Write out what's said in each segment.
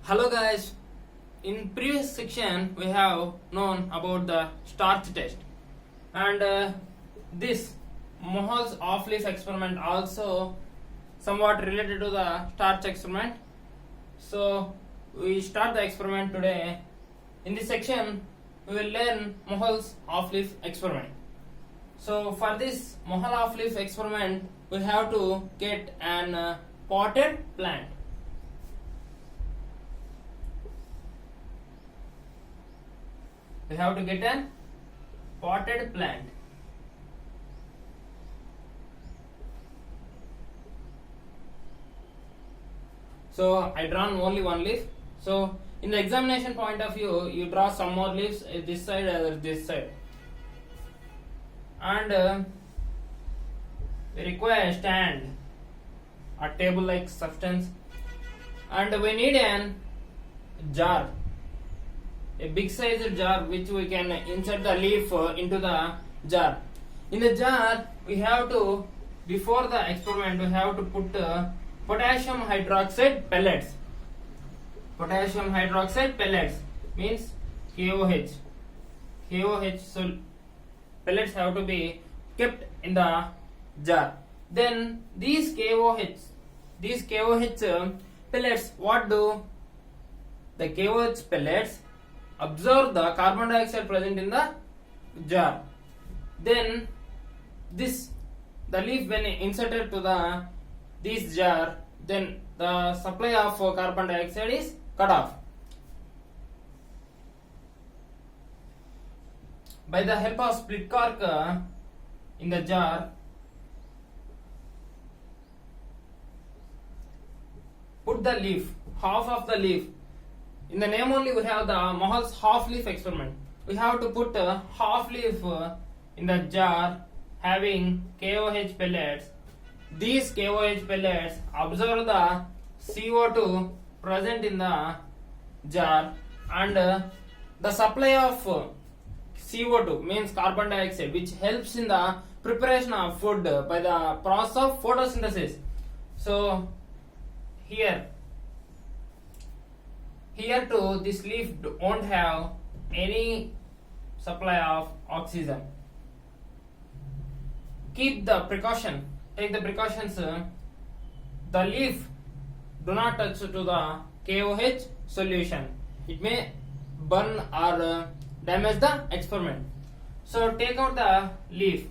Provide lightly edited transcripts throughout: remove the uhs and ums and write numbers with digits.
Hello guys, in previous section we have known about the starch test and this Mohl's off-leaf experiment also somewhat related to the starch experiment. So we start the experiment today. In this section we will learn Mohl's off-leaf experiment. So for this Mohl off-leaf experiment we have to get an potted plant. We have to get a potted plant. So I drawn only one leaf. So in the examination point of view, you draw some more leaves this side or this side. And we require a stand, a table-like substance, and we need a jar. A big sized jar which we can insert the leaf into the jar. In the jar we have to, before the experiment we have to put potassium hydroxide pellets. Potassium hydroxide pellets means KOH. So pellets have to be kept in the jar. Then these KOH pellets, what do? The KOH pellets absorb the carbon dioxide present in the jar. Then the leaf when inserted to this jar, then the supply of carbon dioxide is cut off. By the help of split cork in the jar, put the leaf, half of the leaf. In the name only we have the Mohl's half leaf experiment. We have to put a half leaf in the jar having KOH pellets. These KOH pellets absorb the CO2 present in the jar, and the supply of CO2 means carbon dioxide, which helps in the preparation of food by the process of photosynthesis. So here too this leaf won't have any supply of oxygen. Take the precautions, the leaf do not touch to the KOH solution. It may burn or damage the experiment. So take out the leaf.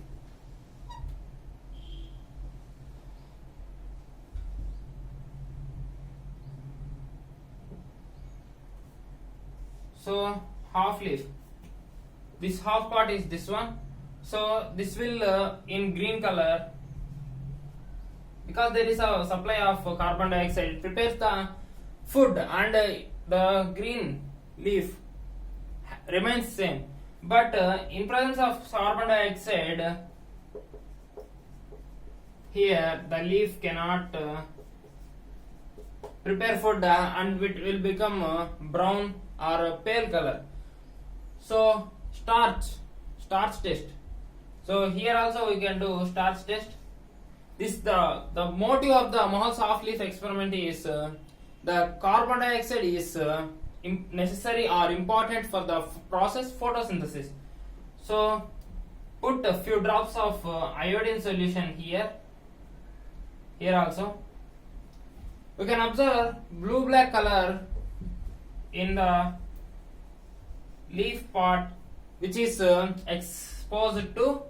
So half leaf, this half part is this one. So this will in green color, because there is a supply of carbon dioxide, it prepares the food, and the green leaf remains same. But in presence of carbon dioxide, here the leaf cannot prepare food and it will become brown or a pale color. So starch test. So here also we can do starch test. This the motive of the Mohl's half-leaf experiment is the carbon dioxide is necessary or important for the process photosynthesis. So put a few drops of iodine solution here also. We can observe blue-black color in the leaf part which is exposed to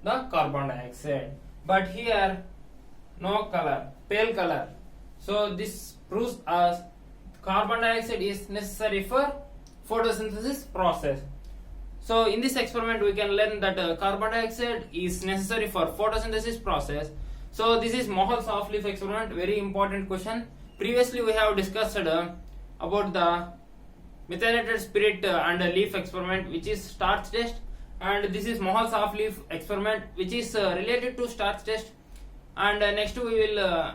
the carbon dioxide, but here no color, pale color. So this proves as carbon dioxide is necessary for photosynthesis process. So in this experiment we can learn that carbon dioxide is necessary for photosynthesis process. So this is Mohl's half-leaf experiment, very important question. Previously we have discussed about the methylated spirit and leaf experiment, which is starch test, and this is Mohl's half-leaf experiment which is related to starch test. And next we will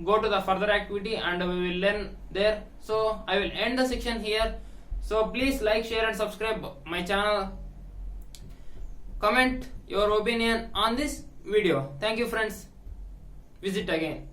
go to the further activity and we will learn there. So I will end the section here. So please like, share and subscribe my channel. Comment your opinion on this video. Thank you friends. Visit again.